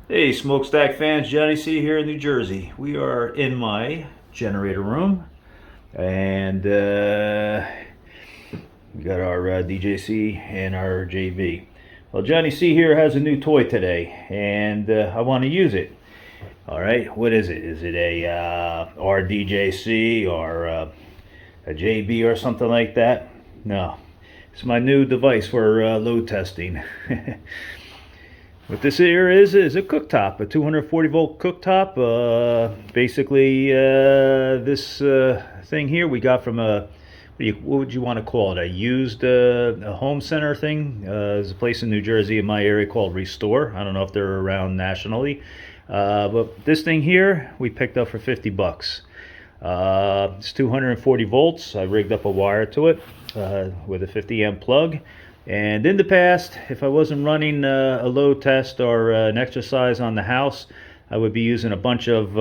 Hey, Smokestack fans, Johnny C here in New Jersey. We are in my generator room, and we got our DJC and our JB. Well, Johnny C here has a new toy today, and I want to use it. All right, what is it? Is it a RDJC or a JB or something like that? No, it's my new device for load testing. What this here is a cooktop, a 240 volt cooktop. Basically, this thing here we got from what would you want to call it? A used a home center thing. There's a place in New Jersey in my area called Restore. I don't know if they're around nationally, but this thing here we picked up for 50 bucks. It's 240 volts. I rigged up a wire to it with a 50 amp plug. And in the past, if I wasn't running a load test or an exercise on the house, I would be using a bunch of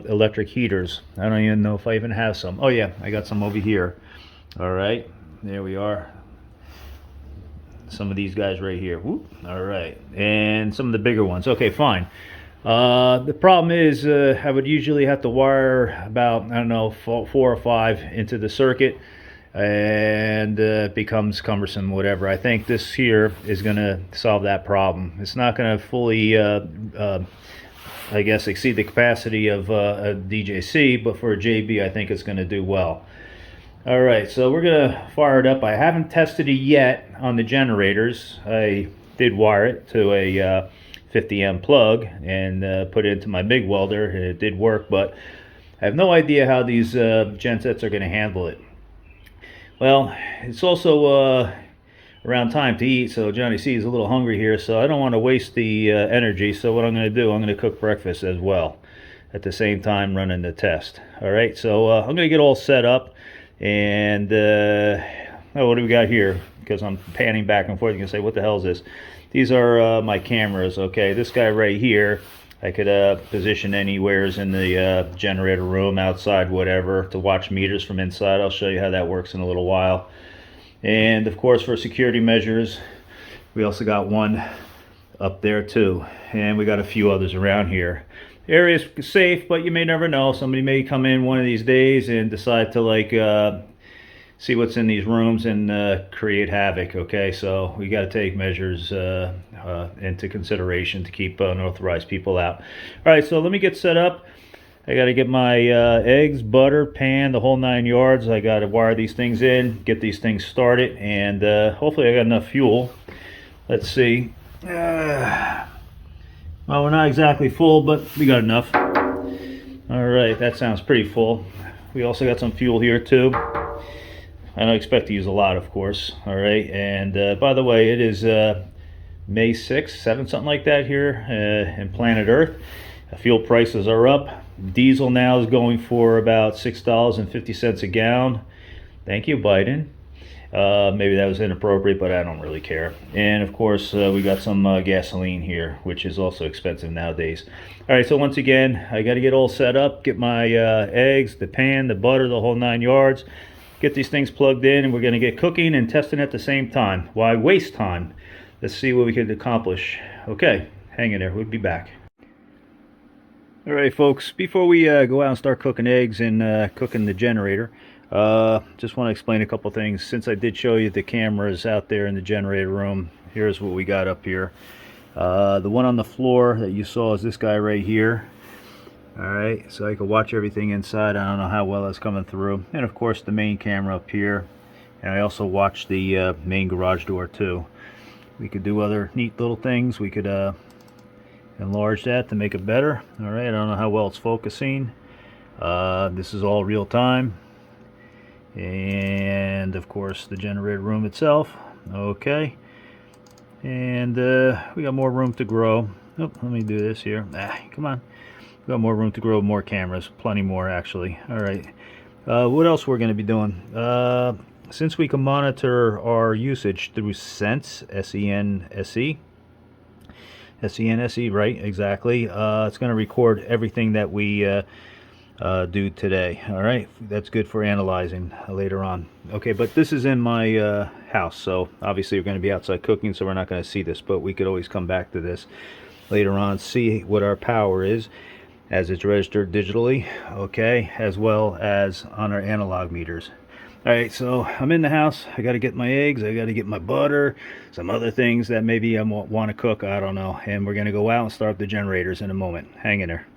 electric heaters. I don't even know if I even have some. Oh yeah, I got some over here. All right, there we are. Some of these guys right here. Whoop. All right, and some of the bigger ones. Okay, fine. The problem is I would usually have to wire about, I don't know, four or five into the circuit, and it becomes cumbersome, whatever. I think this here is going to solve that problem. It's not going to fully, I guess, exceed the capacity of a DJC, but for a JB, I think it's going to do well. All right, so we're going to fire it up. I haven't tested it yet on the generators. I did wire it to a 50 amp plug and put it into my MIG welder, and it did work, but I have no idea how these gensets are going to handle it. Well, it's also around time to eat, so Johnny C is a little hungry here, so I don't want to waste the energy. So what I'm going to do, I'm going to cook breakfast as well at the same time running the test. All right, so I'm going to get all set up, and oh, what do we got here? Because I'm panning back and forth, you can say, what the hell is this? These are my cameras. Okay, this guy right here I could position anywheres in the generator room, outside, whatever, to watch meters from inside. I'll show you how that works in a little while. And of course, for security measures, we also got one up there too, and we got a few others around here. The area is safe, but you may never know. Somebody may come in one of these days and decide to see what's in these rooms and create havoc. Okay, so we got to take measures into consideration to keep unauthorized people out. All right, so let me get set up. I got to get my eggs, butter, pan, the whole 9 yards. I got to wire these things in, get these things started, and hopefully I got enough fuel. Let's see. Well, we're not exactly full, but we got enough. All right, that sounds pretty full. We also got some fuel here too. I don't expect to use a lot, of course. All right, and by the way, it is May 6th, 7th, something like that here in planet Earth. Fuel prices are up. Diesel now is going for about $6.50 a gallon. Thank you, Biden. Maybe that was inappropriate, but I don't really care. And of course, we got some gasoline here, which is also expensive nowadays. All right, so once again, I got to get all set up, get my eggs, the pan, the butter, the whole 9 yards. Get these things plugged in, and we're going to get cooking and testing at the same time. Why waste time? Let's see what we can accomplish. Okay, hang in there. We'll be back. All right, folks. Before we go out and start cooking eggs and cooking the generator, just want to explain a couple things. Since I did show you the cameras out there in the generator room, here's what we got up here. The one on the floor that you saw is this guy right here. Alright, so I can watch everything inside. I don't know how well that's coming through. And of course the main camera up here. And I also watch the main garage door too. We could do other neat little things. We could enlarge that to make it better. Alright, I don't know how well it's focusing. This is all real time. And of course the generator room itself. Okay. And we got more room to grow. Oh, let me do this here. Come on. We got more room to grow, more cameras, plenty more actually. All right, what else we're going to be doing? Since we can monitor our usage through Sense, S-E-N-S-E, S-E-N-S-E, right? Exactly. It's going to record everything that we do today. All right, that's good for analyzing later on. Okay, but this is in my house, so obviously we're going to be outside cooking, so we're not going to see this, but we could always come back to this. later on see what our power is as it's registered digitally, okay, as well as on our analog meters. Alright, so I'm in the house. I got to get my eggs, I got to get my butter, some other things that maybe I want to cook, I don't know. And we're going to go out and start up the generators in a moment. Hang in there.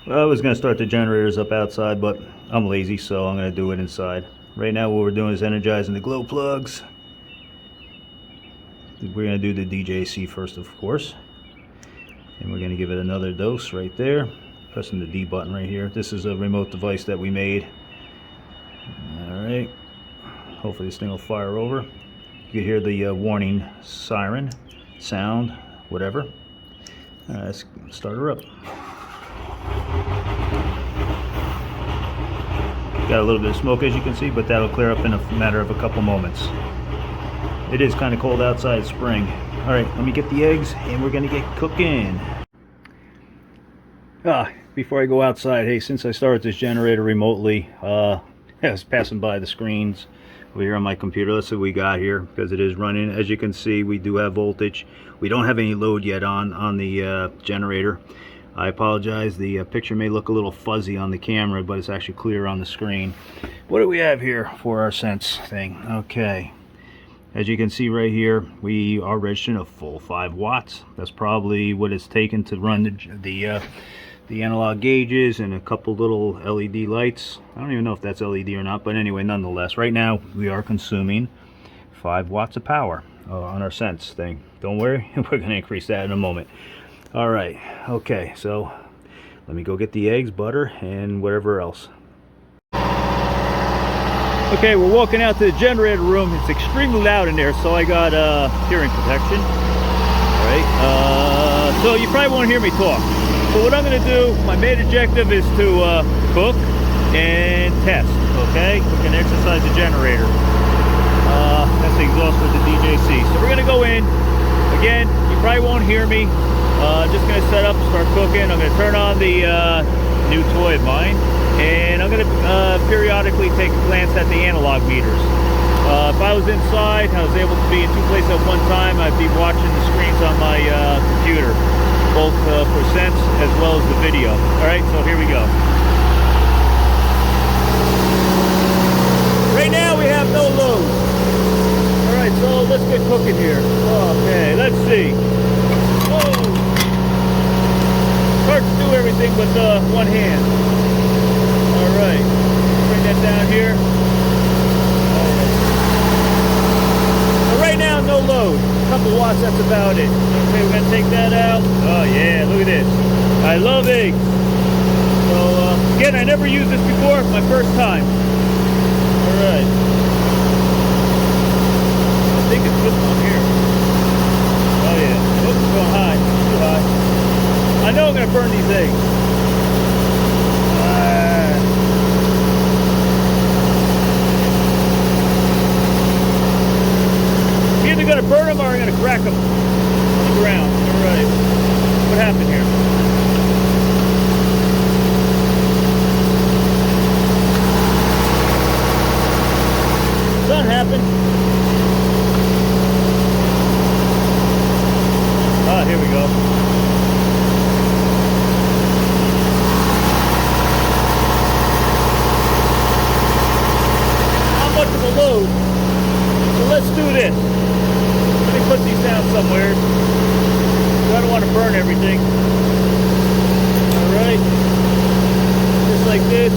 Well, I was going to start the generators up outside, but I'm lazy, so I'm going to do it inside. Right now what we're doing is energizing the glow plugs. We're going to do the DJC first, of course. And we're going to give it another dose right there. Pressing the D button right here. This is a remote device that we made. Alright, hopefully this thing will fire over. You can hear the warning siren sound, whatever. Let's start her up. Got a little bit of smoke, as you can see, but that'll clear up in a matter of a couple moments. It is kind of cold outside, it's spring. Alright, let me get the eggs and we're going to get cooking. Before I go outside, hey, since I started this generator remotely, I was passing by the screens over here on my computer. Let's see what we got here, because it is running. As you can see, we do have voltage. We don't have any load yet on the generator. I apologize, the picture may look a little fuzzy on the camera, but it's actually clear on the screen. What do we have here for our sense thing? Okay, as you can see right here, we are registering a full 5 watts. That's probably what it's taken to run the analog gauges and a couple little LED lights. I don't even know if that's LED or not, but anyway, nonetheless, right now we are consuming 5 watts of power on our sense thing. Don't worry, we're going to increase that in a moment. All right, okay, so let me go get the eggs, butter, and whatever else. Okay, we're walking out to the generator room. It's extremely loud in there, so I got hearing protection. All right, so you probably won't hear me talk. So what I'm going to do, my main objective is to cook and test, okay? Cook and exercise the generator. That's the exhaust for the DJC. So we're going to go in. Again, you probably won't hear me. Just going to set up, start cooking. I'm going to turn on the new toy of mine. And I'm going to periodically take a glance at the analog meters. If I was inside, I was able to be in 2 places at one time, I'd be watching the screens on my computer. Both for sense as well as the video. Alright, so here we go. Right now we have no load. Alright, so let's get cooking here. Okay, let's see. Whoa! Hard to do everything with one hand. Alright, bring that down here. So right now, no load. A couple watts, that's about it. Okay, we're gonna take that out. Oh yeah, look at this. I love eggs. So again, I never used this before. My first time. All right. I think it's this one here. Oh yeah. Oops, going high. Too high. I know I'm gonna burn these eggs. I'm either gonna burn them or I'm gonna crack them on the ground. All right. What happened here? Something happened. Ah, here we go. Not much of a load. So let's do this. Let me put these down somewhere. I don't want to burn everything. Alright. Just like this.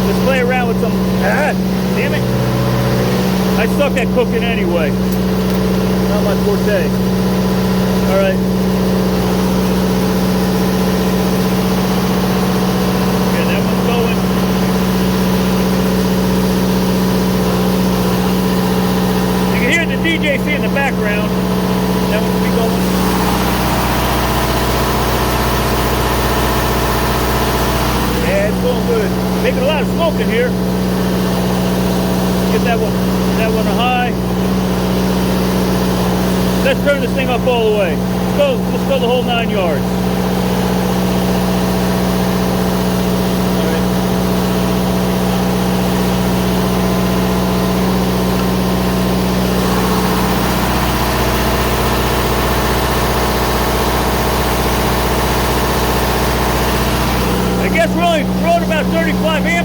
Let's play around with some... damn it. I suck at cooking anyway. Not my forte. Alright. Okay, that one's going. You can hear the DJC in the background. That one's be going. Yeah, it's going good. Making a lot of smoke in here. Get that one high. Let's turn this thing up all the way. Let's go the whole 9 yards.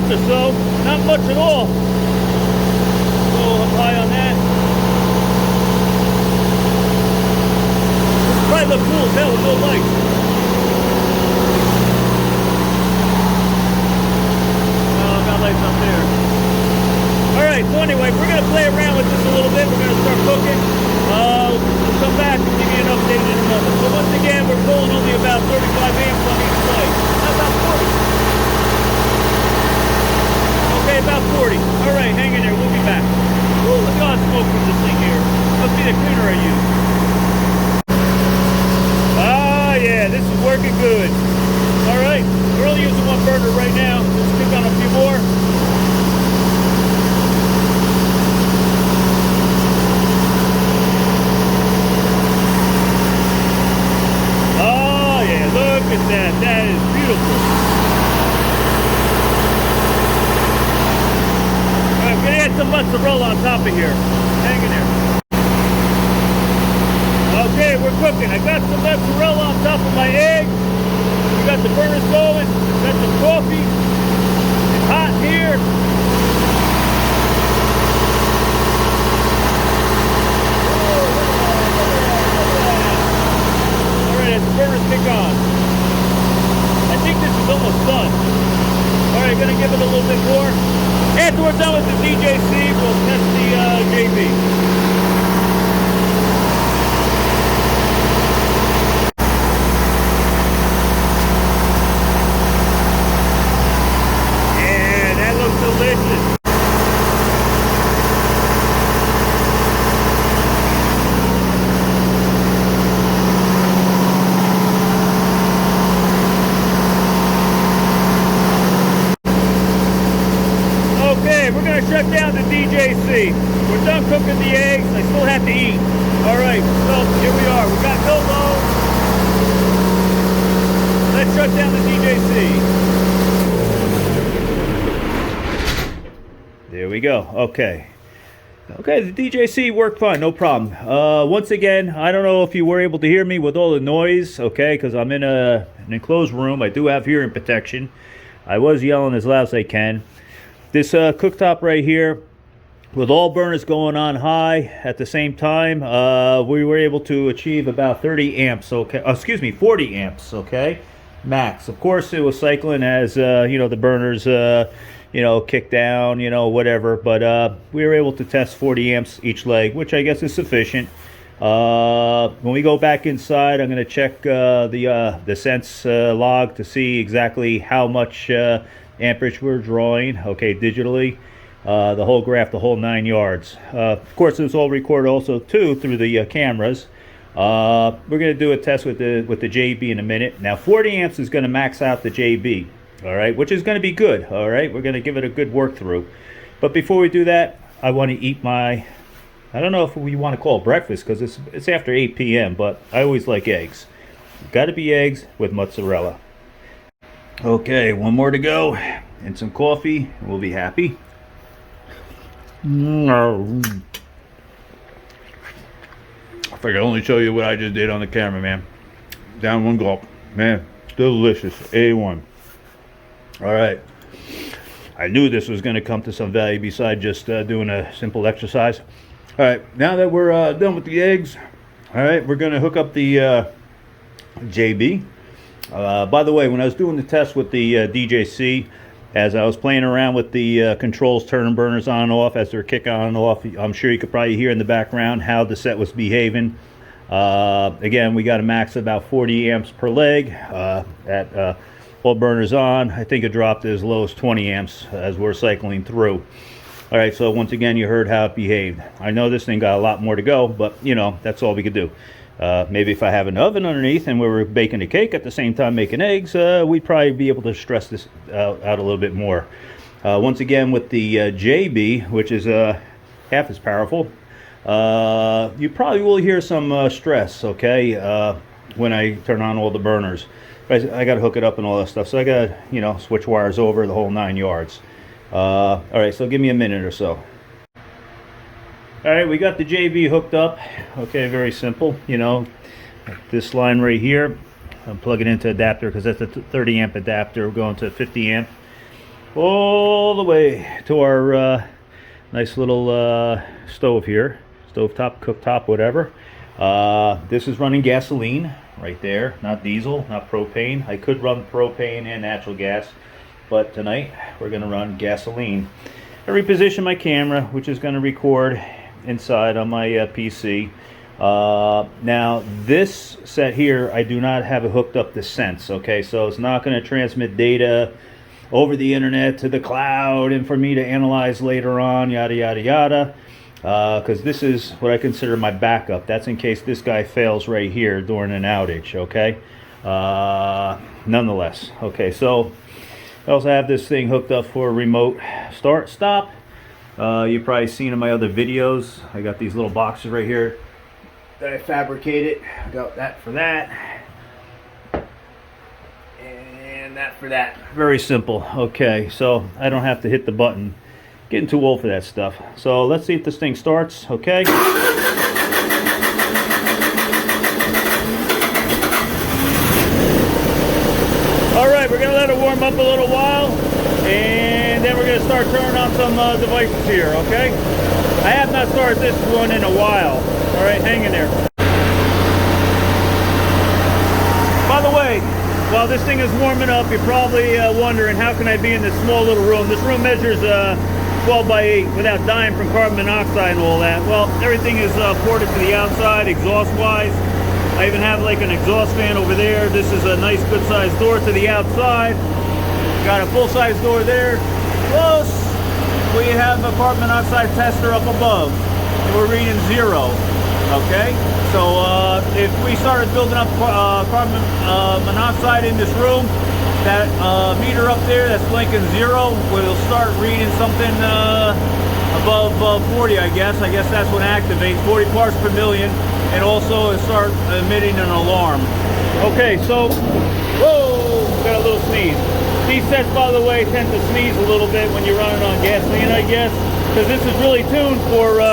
amps or so. Not much at all. Go up high on that. This probably looks cool as hell with no lights. Oh, got lights up there. Alright, so anyway, we're going to play around with this a little bit. We're going to start cooking. We'll come back and give you an update in a moment. So once again, we're pulling only about 35 amps on each plate. About 40. Okay, about 40. Alright, hang in there. We'll be back. Ooh, look at all the smoke from this thing here. Must be the cleaner I use. Ah, yeah, this is working good. Alright, we're only using one burner right now. Let's click on a few more. Look at that, that is beautiful. Alright, I'm gonna add some mozzarella on top of here. Hang in there. Okay, we're cooking. I got some mozzarella on top of my egg. We got the burners going. Got some coffee. It's hot here. Alright, the burners kick on. I think this is almost done. Alright, gonna give it a little bit more. After we're done with the DJC, we'll test the JB. Yeah, that looks delicious. We're going to shut down the DJC. We're done cooking the eggs. I still have to eat. Alright, so here we are. We got no load. Let's shut down the DJC. There we go. Okay. Okay, the DJC worked fine. No problem. Once again, I don't know if you were able to hear me with all the noise, okay, because I'm in an enclosed room. I do have hearing protection. I was yelling as loud as I can. This cooktop right here, with all burners going on high at the same time, we were able to achieve about 30 amps, okay, 40 amps, okay, max. Of course, it was cycling as, you know, the burners, you know, kick down, you know, whatever, but we were able to test 40 amps each leg, which I guess is sufficient. When we go back inside, I'm going to check the sense log to see exactly how much amperage we're drawing, okay, digitally, the whole graph, the whole 9 yards. Of course, this is all recorded also too through the cameras. We're going to do a test with the JB in a minute. Now 40 amps is going to max out the JB, all right, which is going to be good. All right, we're going to give it a good work through. But before we do that, I want to eat my, I don't know if we want to call it breakfast because it's after 8 p.m., but I always like eggs. Got to be eggs with mozzarella. Okay, one more to go and some coffee and we'll be happy. If I could only show you what I just did on the camera, man. Down one gulp. Man, still delicious. A1. Alright. I knew this was going to come to some value besides just doing a simple exercise. Alright, now that we're done with the eggs, alright, we're going to hook up the JB. By the way, when I was doing the test with the DJC, as I was playing around with the controls, turning burners on and off as they're kicking on and off, I'm sure you could probably hear in the background how the set was behaving. Again, we got a max of about 40 amps per leg at all burners on. I think it dropped as low as 20 amps as we're cycling through. All right, so once again, you heard how it behaved. I know this thing got a lot more to go, but you know, that's all we could do. Maybe if I have an oven underneath and we were baking a cake at the same time making eggs, we'd probably be able to stress this out a little bit more. Once again, with the JB, which is half as powerful, you probably will hear some stress, okay, when I turn on all the burners. I got to hook it up and all that stuff, so I got to, you know, switch wires over the whole 9 yards. All right, so give me a minute or so. Alright, we got the JB hooked up. Okay, very simple. You know, this line right here, I'm plugging into adapter because that's a 30 amp adapter. We're going to 50 amp. all the way to our nice little stove here, stovetop, cooktop, whatever. This is running gasoline right there, not diesel, not propane. I could run propane and natural gas, but tonight we're going to run gasoline. I repositioned my camera, which is going to record inside on my PC. Now this set here, I do not have it hooked up to Sense, okay, so it's not going to transmit data over the internet to the cloud and for me to analyze later on, yada yada yada, because this is what I consider my backup. That's in case this guy fails right here during an outage, okay. Nonetheless, okay, so I also have this thing hooked up for a remote start stop. You've probably seen in my other videos, I got these little boxes right here that I fabricated. I got that for that, and that for that. Very simple. Okay, so I don't have to hit the button. Getting too old for that stuff. So let's see if this thing starts. Okay. All right, we're gonna let it warm up a little while, and then we're gonna start turning on some devices here. Okay. I have not started this one in a while. All right, hang in there. By the way, while this thing is warming up, you're probably wondering how can I be in this small little room. This room measures 12 by 8 without dying from carbon monoxide and all that. Well, everything is ported to the outside, exhaust-wise. I even have like an exhaust fan over there. This is a nice, good-sized door to the outside. Got a full-size door there. Plus, we have a carbon monoxide tester up above. And we're reading 0. Okay, so if we started building up carbon monoxide in this room, that meter up there that's blinking 0 will start reading something above 40, I guess. I guess that's when it activates, 40 parts per million, and also it start emitting an alarm. Okay, so, whoa, got a little sneeze. These sets, by the way, tend to sneeze a little bit when you're running on gasoline, I guess, because this is really tuned for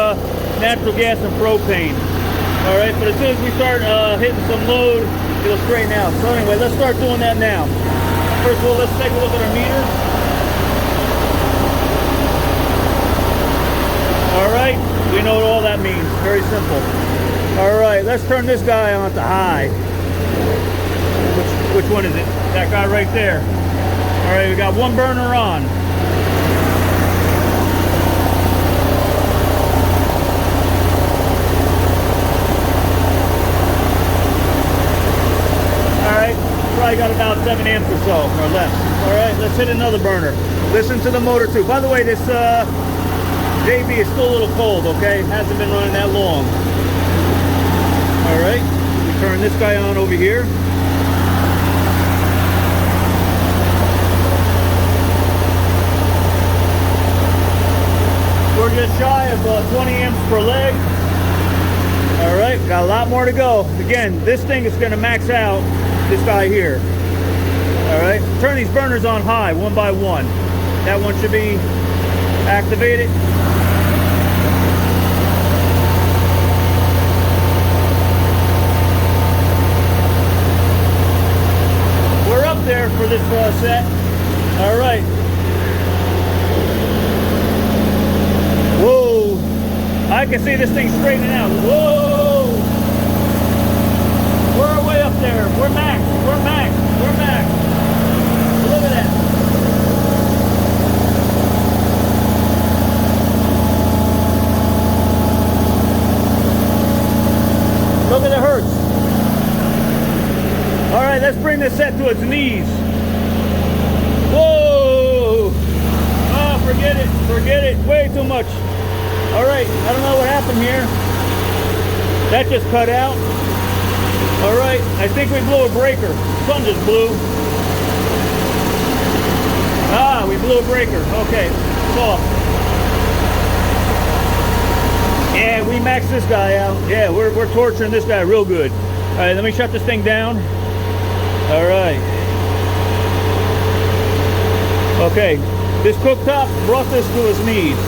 natural gas and propane. All right, but as soon as we start hitting some load, it'll straighten out. So anyway, let's start doing that now. First of all, let's take a look at our meter. All right, we know what all that means. Very simple. All right, let's turn this guy on to high. Which one is it? That guy right there. All right, we got one burner on. Probably got about 7 amps or so, or less. All right, let's hit another burner. Listen to the motor too. By the way, this JV is still a little cold, okay? Hasn't been running that long. All right, we turn this guy on over here. We're just shy of 20 amps per leg. All right, got a lot more to go. Again, this thing is gonna max out this guy here. All right, turn these burners on high, one by one. That one should be activated. We're up there for this set. All right. Whoa, I can see this thing straightening out. Whoa. We're way up there. We're max. We're max. We're max. Look at that. Look at the hertz. All right, let's bring this set to its knees. Whoa. Oh, forget it. Forget it. Way too much. All right, I don't know what happened here. That just cut out. All right, I think we blew a breaker. Sun just blew. Ah, we blew a breaker. Okay, it's off. Yeah, we maxed this guy out. Yeah, we're torturing this guy real good. All right, let me shut this thing down. All right. Okay, this cooktop brought this to his knees.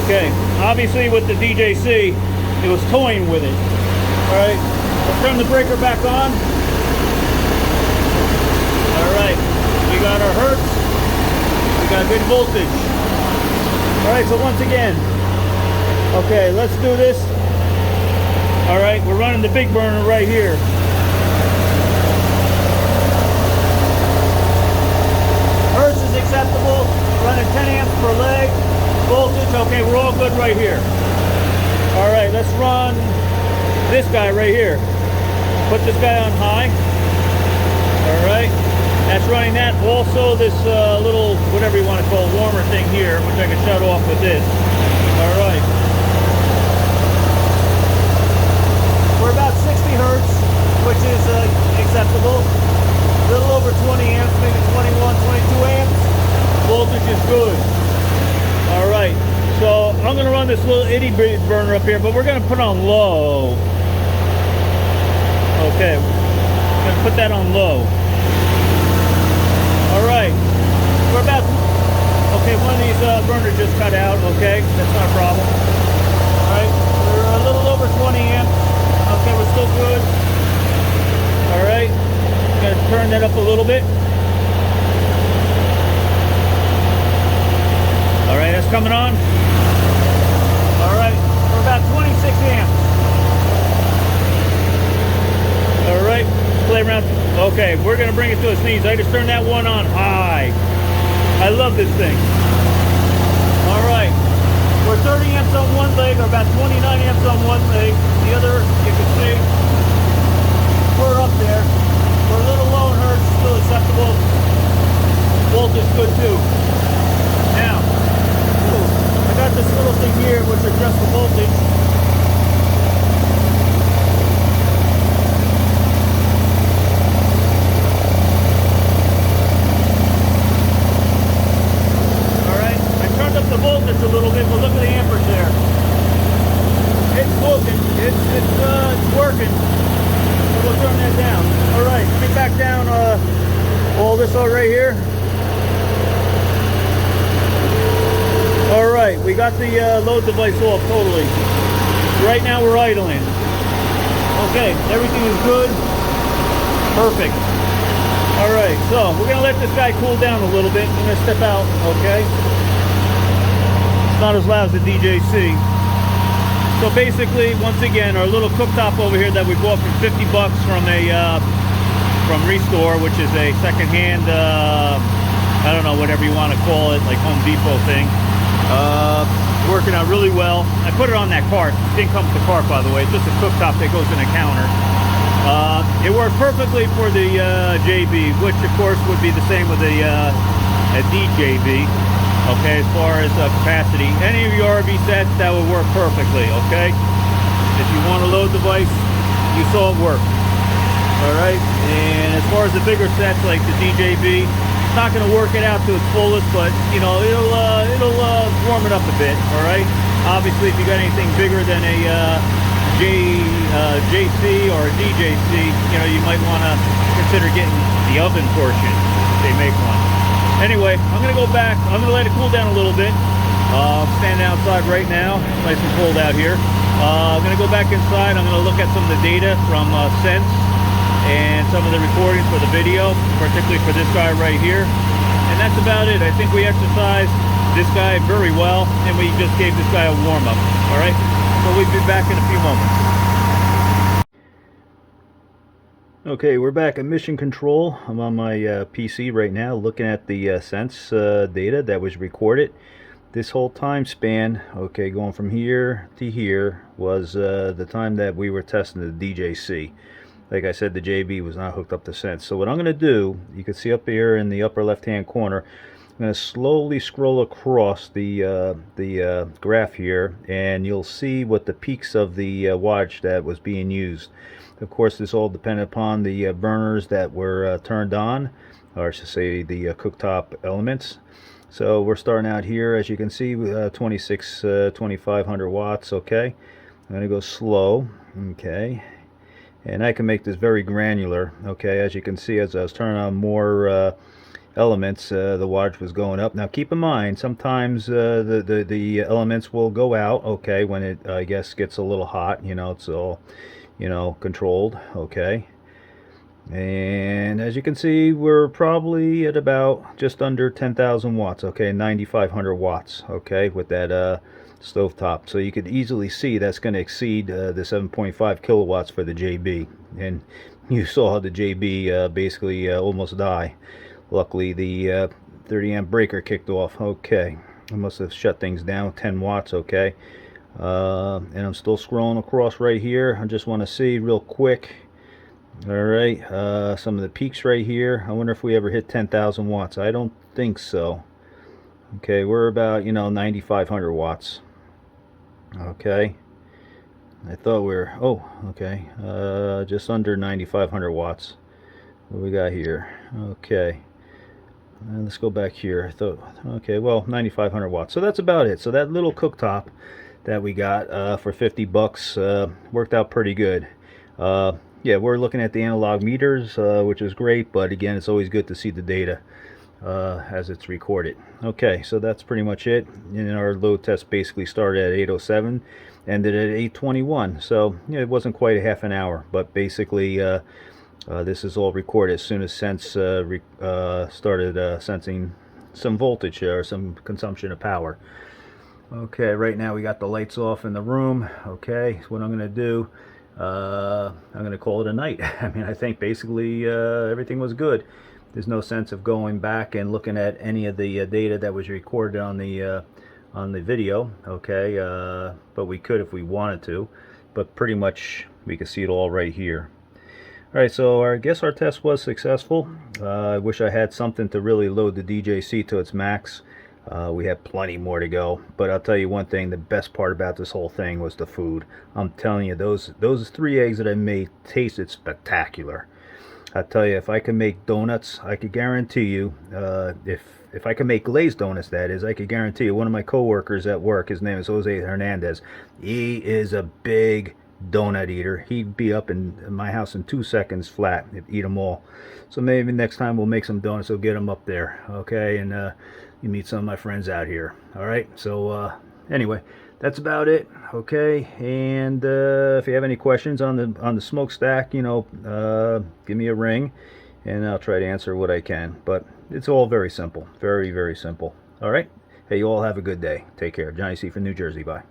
Okay, obviously with the DJC, it was toying with it. All right. Let's turn the breaker back on. All right, we got our hertz, we got good voltage. Alright, so once again, okay, let's do this. Alright, we're running the big burner right here. Hertz is acceptable, running 10 amps per leg. Voltage, okay, we're all good right here. Alright, let's run this guy right here. Put this guy on high. Alright, that's running that. Also this little, whatever you want to call it, warmer thing here, which I can shut off with this. Alright. We're about 60 hertz, which is acceptable. A little over 20 amps, maybe 21, 22 amps. Voltage is good. Alright, so I'm going to run this little itty bitty burner up here, but we're going to put on low. Okay, I'm going to put that on low. Alright, we're about, okay, one of these burners just cut out, okay, that's not a problem. Alright, we're a little over 20 amps, okay, we're still good. Alright, going to turn that up a little bit. Alright, that's coming on. Alright, we're about 26 amps. Alright, play around. Okay, we're going to bring it to its knees. I just turned that one on high. I love this thing. Alright, we're 30 amps on one leg, or about 29 amps on one leg. The other, you can see, we're up there. We're a little low in hertz, still acceptable. Voltage good too. Now, I got this little thing here which adjusts the voltage. Alright, I turned up the voltage a little bit, but look at the amperage there. It's smoking, it's working. So we'll turn that down. Alright, let me back down all this right here. Alright, we got the load device off totally. Right now we're idling. Okay, everything is good. Perfect. Alright, so we're going to let this guy cool down a little bit. I'm going to step out, okay? It's not as loud as the DJC. So basically, once again, our little cooktop over here that we bought for 50 bucks from from Restore, which is a secondhand, I don't know, whatever you want to call it, like Home Depot thing. Working out really well. I put it on that cart. It didn't come with the cart, by the way. It's just a cooktop that goes in a counter. It worked perfectly for the JB, which of course would be the same with a DJB. Okay, as far as capacity, any of your RV sets, that would work perfectly. Okay, if you want a load device, you saw it work. All right, and as far as the bigger sets like the DJB, it's not going to work it out to its fullest, but you know it'll warm it up a bit. All right, obviously if you got anything bigger than a JC or a DJC, you know you might want to consider getting the oven portion if they make one. Anyway, I'm going to go back. I'm going to let it cool down a little bit. I'm standing outside right now. It's nice and cold out here. I'm going to go back inside. I'm going to look at some of the data from Sense and some of the recordings for the video, particularly for this guy right here. And that's about it. I think we exercised this guy very well, and we just gave this guy a warm-up. All right? So we'll be back in a few moments. Okay, we're back at mission control. I'm on my PC right now looking at the Sense data that was recorded. This whole time span, okay, going from here to here, was the time that we were testing the DJC. Like I said, the JB was not hooked up to Sense. So what I'm going to do, you can see up here in the upper left hand corner, I'm going to slowly scroll across the graph here, and you'll see what the peaks of the wattage that was being used. Of course, this all depended upon the burners that were turned on, or I should say the cooktop elements. So we're starting out here, as you can see, 2500 watts. Okay, I'm going to go slow. Okay, and I can make this very granular. Okay, as you can see, as I was turning on more elements, the wattage was going up. Now keep in mind, sometimes the elements will go out, okay, when it, I guess, gets a little hot. You know, it's all, you know, controlled. Okay, And as you can see, we're probably at about just under 10,000 watts, okay, 9,500 watts, okay, with that stove top. So you could easily see that's going to exceed the 7.5 kilowatts for the JB. And you saw the JB basically almost die. Luckily, the 30 amp breaker kicked off. Okay, I must have shut things down. 10 watts, okay. And I'm still scrolling across right here. I just want to see real quick. Alright, some of the peaks right here. I wonder if we ever hit 10,000 watts. I don't think so. Okay, we're about, 9,500 watts. Okay. I thought we were, oh, okay, just under 9,500 watts. What do we got here? Okay. Let's go back here. I thought, okay, well, 9,500 watts. So that's about it. So that little cooktop that we got for 50 bucks worked out pretty good. Yeah, we're looking at the analog meters, which is great, but again, it's always good to see the data as it's recorded. Okay, so that's pretty much it. And our load test basically started at 8:07, ended at 8:21. So yeah, it wasn't quite a half an hour, but basically this is all recorded as soon as Sense started sensing some voltage or some consumption of power. Okay, right now we got the lights off in the room. Okay, so what I'm going to do, I'm going to call it a night. I mean, I think basically everything was good. There's no sense of going back and looking at any of the data that was recorded on the video. Okay, but we could if we wanted to. But pretty much we can see it all right here. All right, so I guess our test was successful. I wish I had something to really load the DJC to its max. We have plenty more to go, but I'll tell you one thing, the best part about this whole thing was the food. I'm telling you, those 3 eggs that I made tasted spectacular. I tell you, if I could make donuts, I could guarantee you, if I could make glazed donuts, that is, I could guarantee you, one of my coworkers at work, his name is Jose Hernandez, he is a big donut eater. He'd be up in my house in 2 seconds flat, eat them all. So maybe next time we'll make some donuts, we'll get them up there, okay, and you meet some of my friends out here. All right, so anyway, that's about it. Okay, and if you have any questions on the smokestack, give me a ring and I'll try to answer what I can. But it's all very simple, very, very simple. All right, hey, you all have a good day. Take care. Johnny C from New Jersey. Bye.